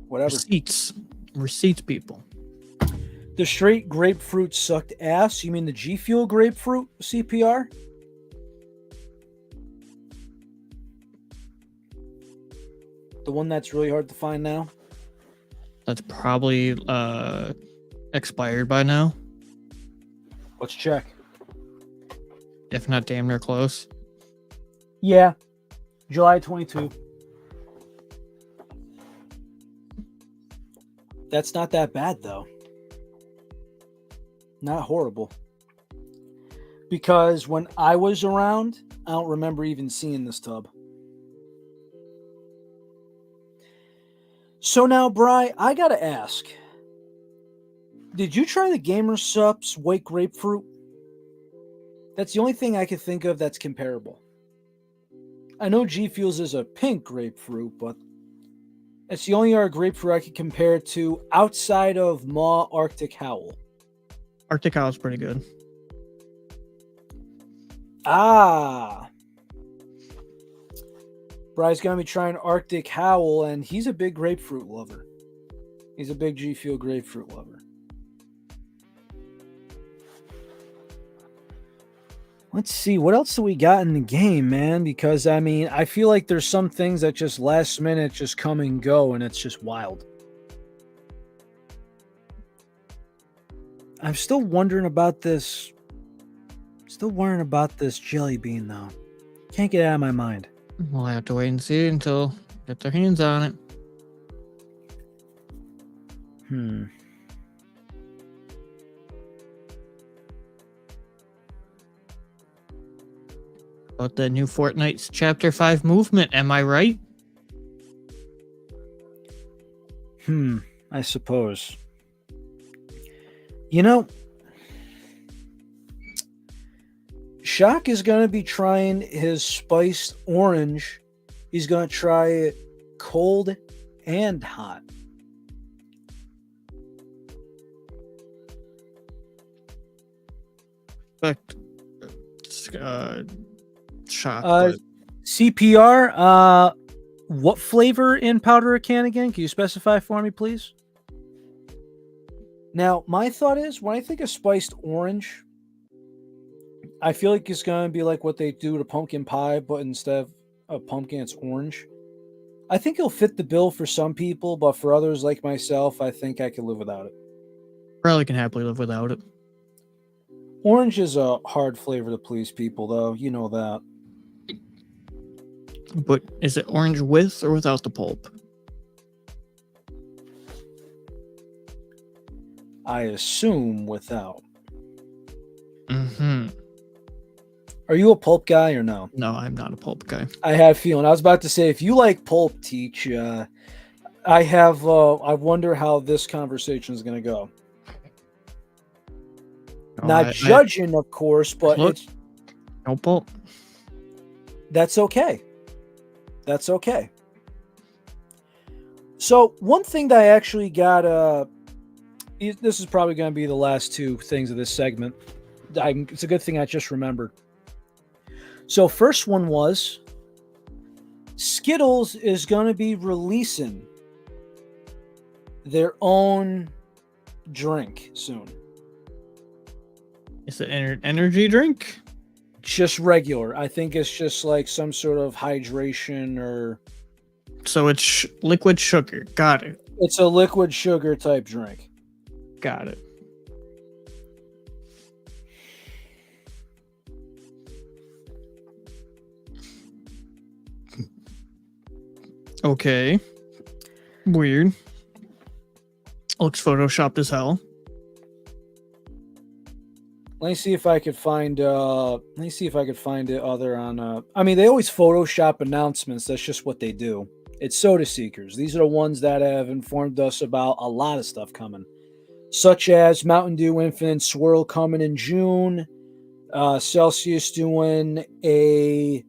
whatever. Receipts, people. The straight grapefruit sucked ass. You mean the G Fuel grapefruit CPR? The one that's really hard to find now? That's probably expired by now. Let's check. If not damn near close. Yeah. July 22. That's not that bad, though. Not horrible. Because when I was around, I don't remember even seeing this tub. So now, Bri, I gotta ask. Did you try the Gamer Supps white grapefruit? That's the only thing I could think of that's comparable. I know G Fuels is a pink grapefruit, but it's the only grapefruit I could compare it to outside of Maw Arctic Howl. Arctic Howl is pretty good. Ah. Bri's going to be trying Arctic Howl, and he's a big grapefruit lover. He's a big G Fuel grapefruit lover. Let's see, what else do we got in the game, man? Because, I mean, I feel like there's some things that just last minute just come and go, and it's just wild. I'm still wondering about this. Still worrying about this jelly bean, though. Can't get it out of my mind. We'll have to wait and see until get their hands on it. About the new Fortnite's Chapter 5 movement, am I right? I suppose. You know, Shock is going to be trying his spiced orange. He's going to try it cold and hot. But Shock. CPR, what flavor in powder can again? Can you specify for me, please? Now, my thought is, when I think of spiced orange, I feel like it's going to be like what they do to pumpkin pie, but instead of pumpkin, it's orange. I think it'll fit the bill for some people, but for others like myself, I think I can live without it. Probably can happily live without it. Orange is a hard flavor to please people, though. You know that. But is it orange with or without the pulp? I assume without. Mm-hmm. Are you a pulp guy or no? No, I'm not a pulp guy. I had a feeling. I was about to say, if you like pulp, Teach, I wonder how this conversation is going to go. No, Not judging, of course, but look, it's no pulp. That's okay. That's okay. So one thing that I actually got, this is probably going to be the last two things of this segment. It's a good thing I just remembered. So first one was Skittles is going to be releasing their own drink soon. Is it an energy drink? Just regular. I think it's just like some sort of hydration or... So it's liquid sugar. Got it. It's a liquid sugar type drink. Got it. Okay. Weird. Looks photoshopped as hell. Let me see if I could find it other on I mean, they always Photoshop announcements. That's just what they do. It's Soda Seekers. These are the ones that have informed us about a lot of stuff coming, such as Mountain Dew Infinite Swirl coming in June, Celsius doing a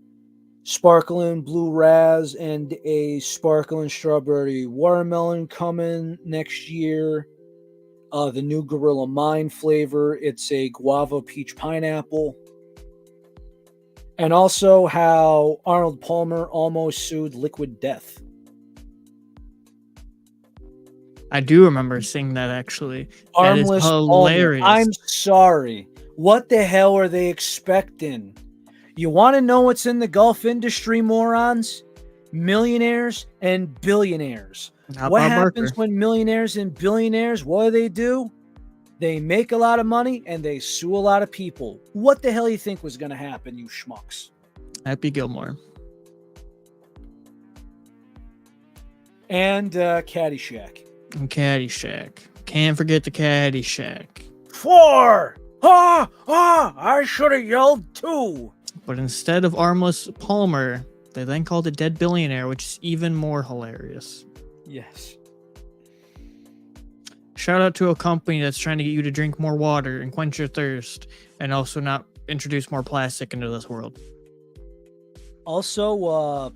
sparkling blue raz and a sparkling strawberry watermelon coming next year. The new Gorilla Mine flavor, it's a guava peach pineapple. And also how Arnold Palmer almost sued Liquid Death. I do remember seeing that actually. Armless that is hilarious. Palmer. I'm sorry. What the hell are they expecting? You want to know what's in the golf industry, morons? Millionaires and billionaires. What happens when millionaires and billionaires, what do? They make a lot of money and they sue a lot of people. What the hell do you think was going to happen, you schmucks? Happy Gilmore. And Caddyshack. And Caddyshack. Can't forget the Caddyshack. 4! I should have yelled 2! But instead of Armless Palmer, they then called it Dead Billionaire, which is even more hilarious. Yes. Shout out to a company that's trying to get you to drink more water and quench your thirst, and also not introduce more plastic into this world. Also,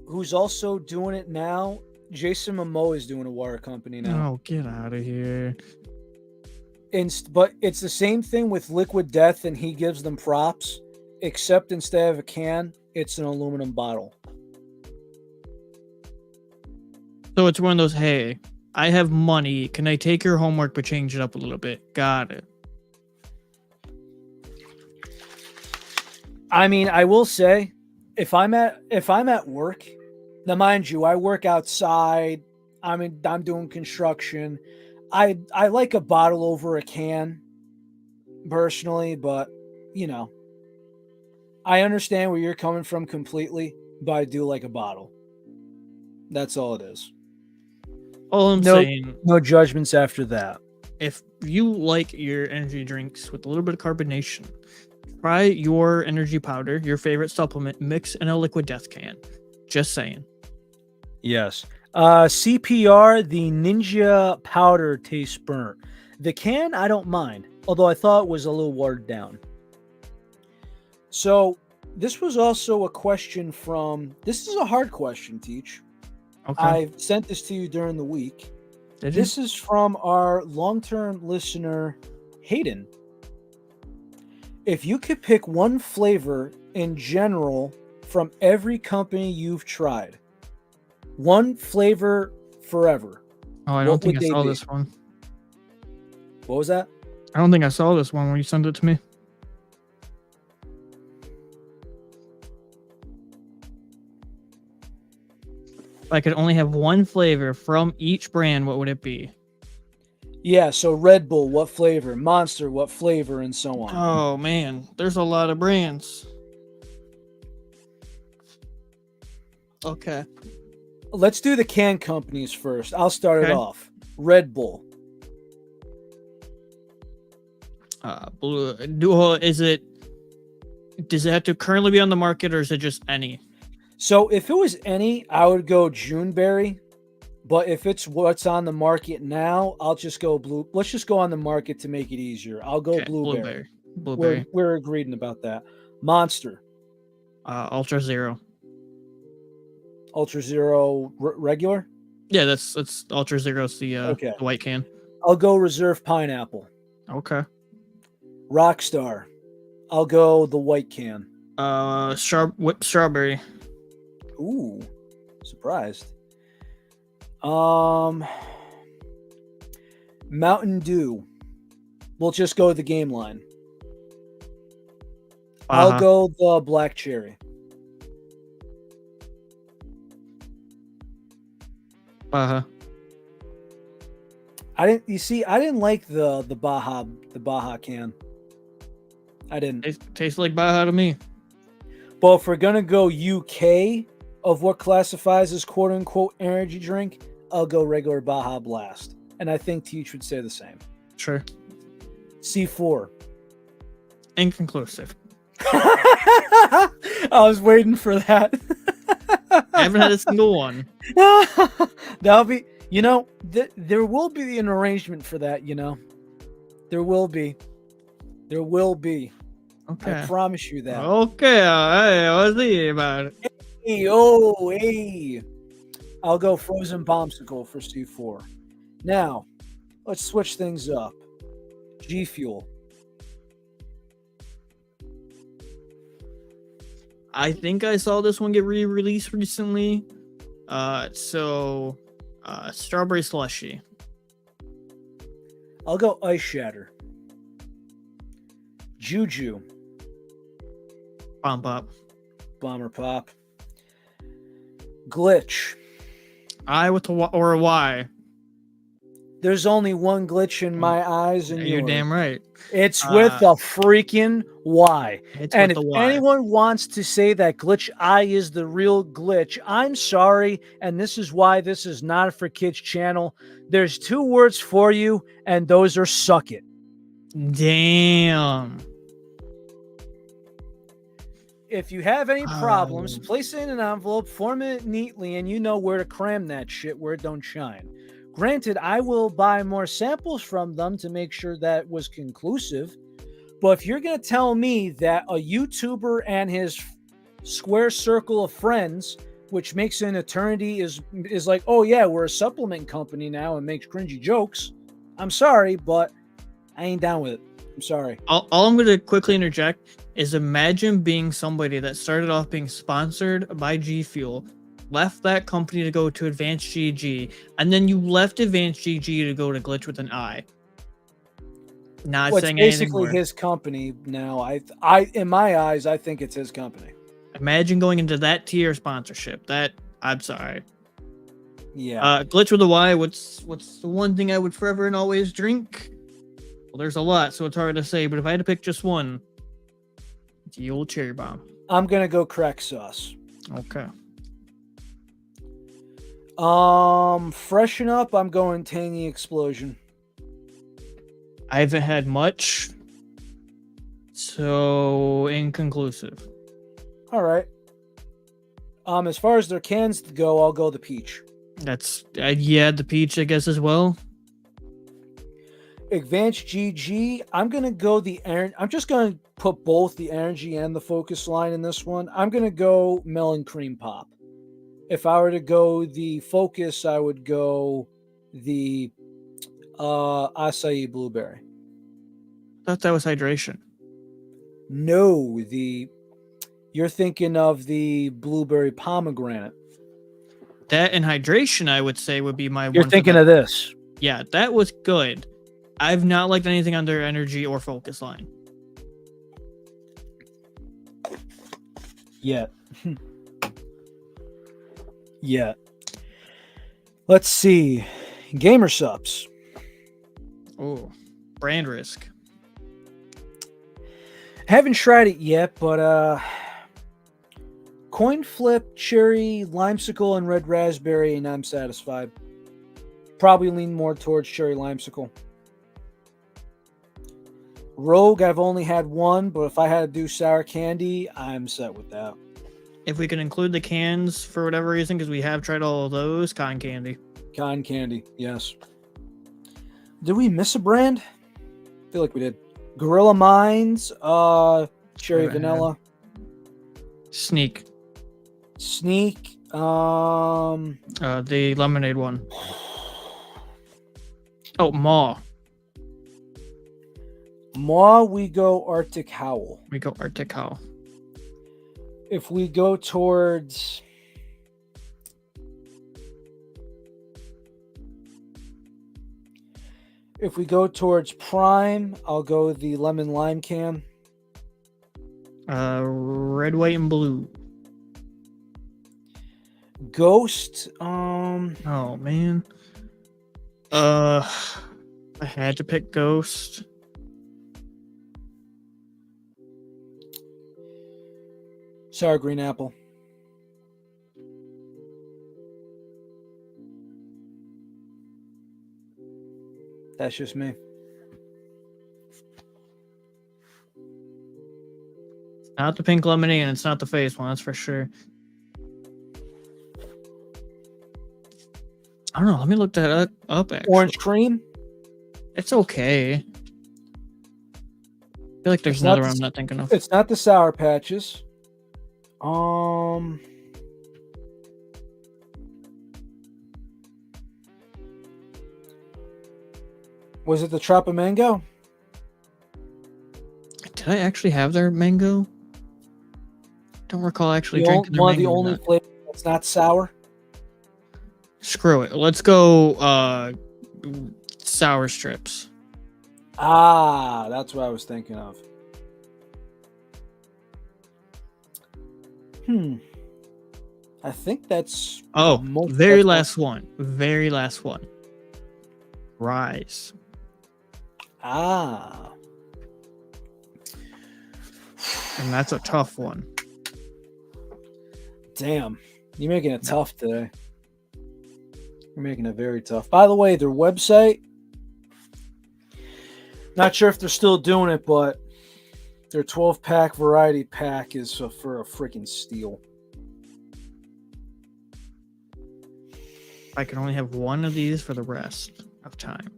who's also doing it now? Jason Momoa is doing a water company now. Oh, get out of here. But it's the same thing with Liquid Death, and he gives them props, except instead of a can, it's an aluminum bottle. So it's one of those, hey, I have money. Can I take your homework but change it up a little bit? Got it. I mean, I will say, if I'm at work, now mind you, I work outside. I'm doing construction. I like a bottle over a can, personally, but you know, I understand where you're coming from completely, but I do like a bottle. That's all it is. All I'm saying, No judgments after that. if you like your energy drinks with a little bit of carbonation, try your energy powder, your favorite supplement, mix in a Liquid Death can. Just saying. Yes. CPR, the Ninja powder tastes burnt. The can, I don't mind, although I thought it was a little watered down. So, this was also a question this is a hard question, Teach. Okay. I sent this to you during the week. Did you? This is from our long-term listener, Hayden. If you could pick one flavor in general from every company you've tried, one flavor forever. Oh, I don't what think would I they saw be? this one. What was that? I don't think I saw this one when you sent it to me. If I could only have one flavor from each brand, what would it be? Yeah, so Red Bull, what flavor? Monster, what flavor? And so on. Oh man, there's a lot of brands. Okay. Let's do the can companies first. I'll start it Okay. off. Red Bull. Blue. Does it have to currently be on the market, or is it just any? So if it was any, I would go Juneberry. But if it's what's on the market now, I'll just go blue. Let's just go on the market to make it easier. I'll go Okay, blueberry. Blueberry. We're agreed about that. Monster, Ultra Zero. Ultra Zero, regular. Yeah, that's Ultra Zero's the Okay. the white can. I'll go Reserve Pineapple. Okay. Rockstar. I'll go the white can. Whipped strawberry. Ooh, surprised. Mountain Dew. We'll just go the game line. I'll go the black cherry. I didn't like the Baja can. I didn't. Tastes like Baja to me. But if we're gonna go UK of what classifies as quote unquote energy drink, I'll go regular Baja Blast. And I think Teach would say the same. Sure. C4. Inconclusive. I was waiting for that. I haven't had a single one. That'll be, there will be an arrangement for that, There will be. There will be. Okay. I promise you that. Okay, let's see about it. Hey. I'll go Frozen Bombsicle for C4. Now, let's switch things up. G Fuel. I think I saw this one get re-released recently. Strawberry Slushy. I'll go Ice Shatter. Juju. Bomb Pop. Bomber Pop. Glitch. I with a Y or a Y. There's only one glitch in my eyes and You're yours. damn right. It's with a freaking Y. It's And with if the Y. anyone wants to say that glitch I is the real glitch, I'm sorry. And this is why this is not a for kids channel. There's 2 words for you, and those are suck it. Damn. If you have any problems, Oh. place it in an envelope, form it neatly, and you know where to cram that shit where it don't shine. Granted, I will buy more samples from them to make sure that was conclusive. But if you're going to tell me that a YouTuber and his square circle of friends, which makes an eternity, is like, oh yeah, we're a supplement company now and makes cringy jokes, I'm sorry, but I ain't down with it. I'm sorry. All I'm going to quickly interject is imagine being somebody that started off being sponsored by G Fuel, left that company to go to Advanced GG, and then you left Advanced GG to go to Glitch with an I. Not Well, it's saying anything basically more. his company now. I, in my eyes, I think it's his company. Imagine going into that tier sponsorship. That I'm sorry. Yeah. Glitch with a Y. What's the one thing I would forever and always drink? Well, there's a lot, so it's hard to say. But if I had to pick just one, it's the old cherry bomb. I'm gonna go crack sauce. Okay. Freshen up. I'm going tangy explosion. I haven't had much, so inconclusive. All right. As far as their cans go, I'll go the peach. That's yeah, the peach, I guess, as well. Advanced GG. I'm gonna go the I'm just gonna put both the energy and the focus line in this one. I'm gonna go melon cream pop. If I were to go the focus, I would go the acai blueberry. Thought that was hydration. No, you're thinking of the blueberry pomegranate. That and hydration, I would say, would be my. You're one thinking for of this. Yeah, that was good. I've not liked anything under energy or focus line. Yeah. Yeah. Let's see. Gamer subs. Oh, brand risk. Haven't tried it yet, but coin flip, cherry, limesicle, and red raspberry, and I'm satisfied. Probably lean more towards cherry limesicle. Rogue, I've only had one, but if I had to do sour candy, I'm set with that. If we can include the cans for whatever reason, because we have tried all of those, cotton candy. Cotton candy, yes. Did we miss a brand? I feel like we did. Gorilla Mines, cherry Never had. vanilla, Sneak. Sneak, The lemonade one. Oh, Maw. Maw, we go Arctic Howl. We go Arctic Howl. If we go towards Prime, I'll go the lemon lime can. Red, white, and blue. Ghost, Oh man. I had to pick Ghost. sour green apple. That's just me. Not the pink lemonade, and it's not the face one, that's for sure. I don't know. Let me look that up. Actually. Orange cream. It's okay. I feel like there's It's not another the- one I'm not thinking of. It's not the Sour Patches. Was it the Trappa Mango? Did I actually have their mango? Don't recall actually drinking their One of the mango or only not. flavors that's not sour. Screw it. Let's go sour strips. Ah, that's what I was thinking of. I think that's Oh, most- very that's last one. Very last one. Rise. Ah. And that's a tough one. Damn. You're making it tough today. You're making it very tough. By the way, their website, not sure if they're still doing it, but their 12-pack variety pack is for a freaking steal. I can only have one of these for the rest of time.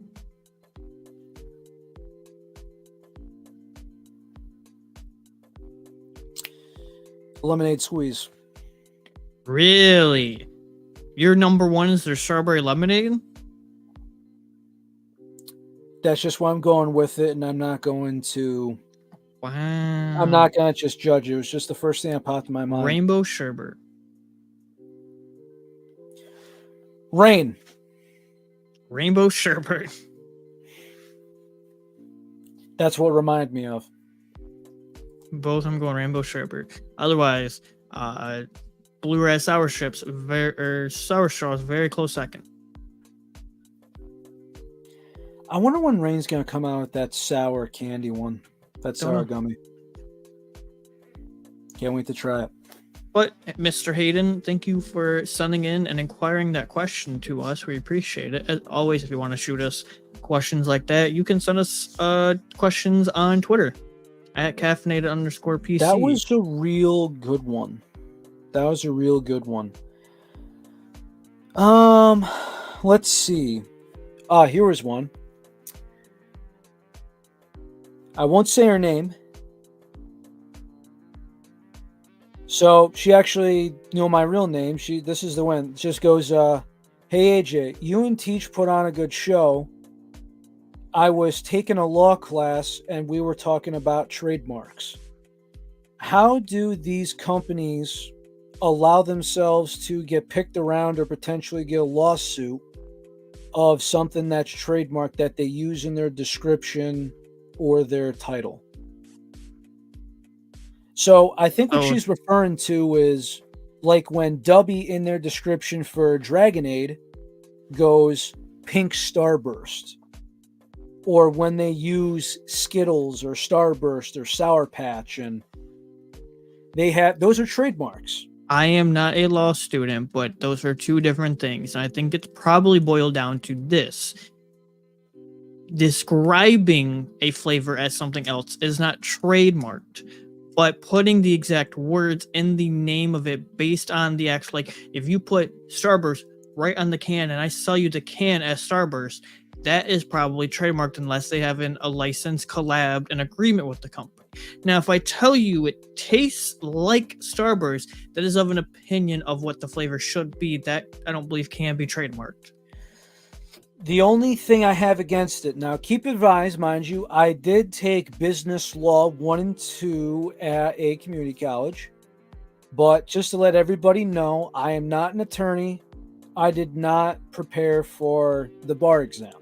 Lemonade squeeze. Really? Your number one is their strawberry lemonade? That's just why I'm going with it, and I'm not going to. Wow. I'm not going to just judge it. It was just the first thing that popped in my mind. Rainbow sherbet. Rain. Rainbow sherbet. That's what it reminded me of. Both I'm going rainbow sherbet. Otherwise, blue red sour strips, sour straws, very close second. I wonder when Rain's going to come out with that sour candy one. That sour gummy. Can't wait to try it. But Mr. Hayden, thank you for sending in and inquiring that question to us. We appreciate it. As always, if you want to shoot us questions like that, you can send us questions on Twitter at caffeinated_PC. That was a real good one. Let's see. Here was one. I won't say her name. So she actually knew my real name. This is the one. It just goes, hey AJ, you and Teach put on a good show. I was taking a law class and we were talking about trademarks. How do these companies allow themselves to get picked around or potentially get a lawsuit of something that's trademarked that they use in their description or their title? So I think what she's referring to is like when Dubby in their description for Dragonade goes pink starburst, or when they use Skittles or Starburst or Sour Patch, and those are trademarks. I am not a law student, but those are two different things. And I think it's probably boiled down to this. Describing a flavor as something else is not trademarked, but putting the exact words in the name of it based on the actual, like if you put Starburst right on the can and I sell you the can as Starburst, that is probably trademarked unless they have a license, collab, an agreement with the company. Now, if I tell you it tastes like Starburst, that is of an opinion of what the flavor should be. That I don't believe can be trademarked. The only thing I have against it, now keep advised, mind you, I did take business law 1 and 2 at a community college, but just to let everybody know, I am not an attorney. I did not prepare for the bar exam.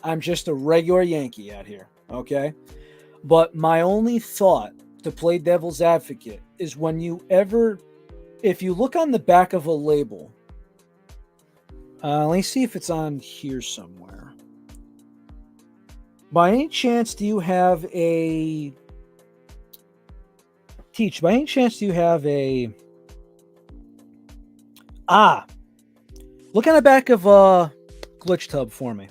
I'm just a regular Yankee out here, okay? But my only thought, to play devil's advocate, is if you look on the back of a label, let me see if it's on here somewhere. By any chance, do you have a... Teach, by any chance, do you have a... Look on the back of a Glitch Tub for me.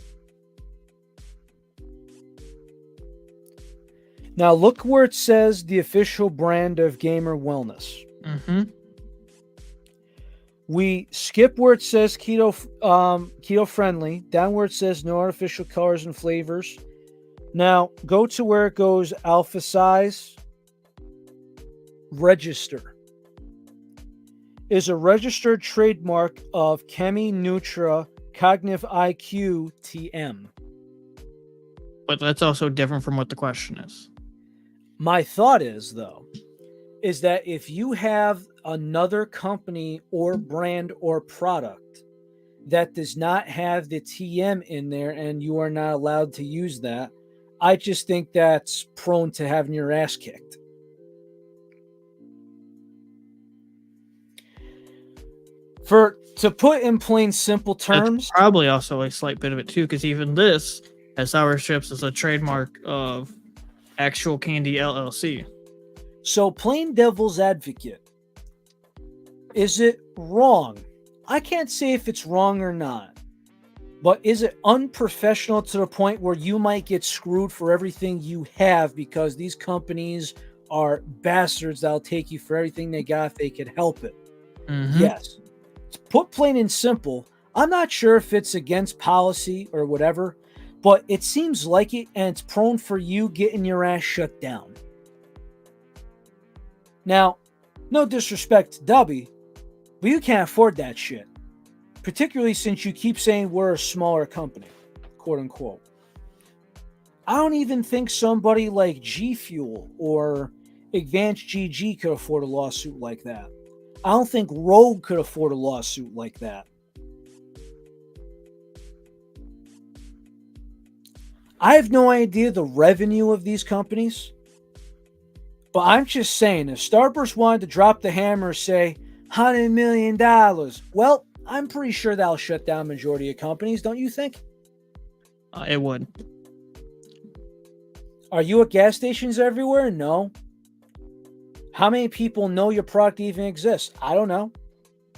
Now look where it says the official brand of Gamer Wellness. Mm-hmm. We skip where it says keto friendly, down where it says no artificial colors and flavors. Now go to where it goes alpha size. Register. Is a registered trademark of Chemi Nutra Cognitive IQ TM. But that's also different from what the question is. My thought is, though, is that if you have another company or brand or product that does not have the TM in there and you are not allowed to use that, I just think that's prone to having your ass kicked. For To put in plain simple That's terms, probably also a slight bit of it too, because even this, as Sour Strips, is a trademark of Actual Candy LLC. so plain devil's advocate, is it wrong? I can't say if it's wrong or not, but is it unprofessional to the point where you might get screwed for everything you have because these companies are bastards that'll take you for everything they got if they could help it? Mhm. Yes. To put plain and simple, I'm not sure if it's against policy or whatever, but it seems like it, and it's prone for you getting your ass shut down. Now, no disrespect to Dubby, but you can't afford that shit. Particularly since you keep saying we're a smaller company, quote unquote. I don't even think somebody like G Fuel or Advanced GG could afford a lawsuit like that. I don't think Rogue could afford a lawsuit like that. I have no idea the revenue of these companies, but I'm just saying, if Starburst wanted to drop the hammer and say $100 million, well, I'm pretty sure that'll shut down majority of companies, don't you think? It would. Are you at gas stations everywhere? No. How many people know your product even exists? I don't know.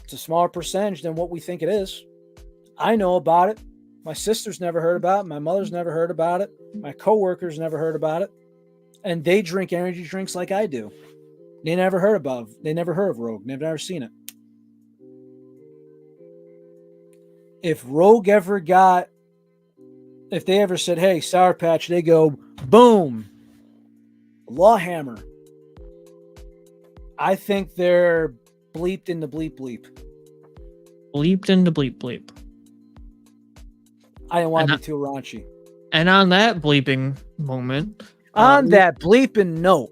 It's a smaller percentage than what we think it is. I know about it. My sister's never heard about it. My mother's never heard about it. My coworkers never heard about it. And they drink energy drinks like I do. They never heard of Rogue. They've never seen it. If Rogue ever if they ever said, hey, Sour Patch, they go, boom, law hammer. I think they're bleeped in the bleep bleep. Bleeped into bleep bleep. I didn't want to be too raunchy. And on that bleeping moment, on that bleeping note,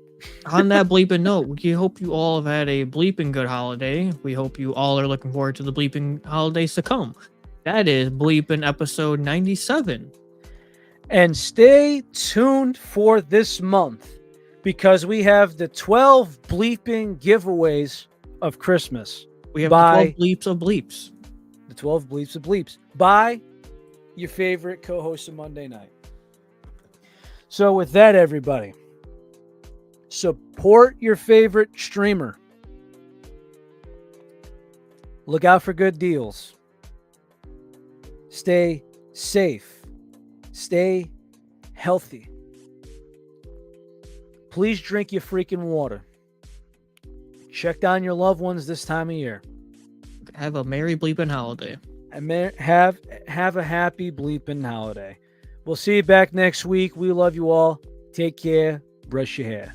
we hope you all have had a bleeping good holiday. We hope you all are looking forward to the bleeping holidays to come. That is bleeping episode 97. And stay tuned for this month because we have the 12 bleeping giveaways of Christmas. We have the 12 bleeps of bleeps. The 12 bleeps of bleeps by your favorite co-host of Monday Night. So with that, everybody, support your favorite streamer. Look out for good deals. Stay safe. Stay healthy. Please drink your freaking water. Check on your loved ones this time of year. Have a merry bleeping holiday. And have a happy bleeping holiday. We'll see you back next week. We love you all. Take care. Brush your hair.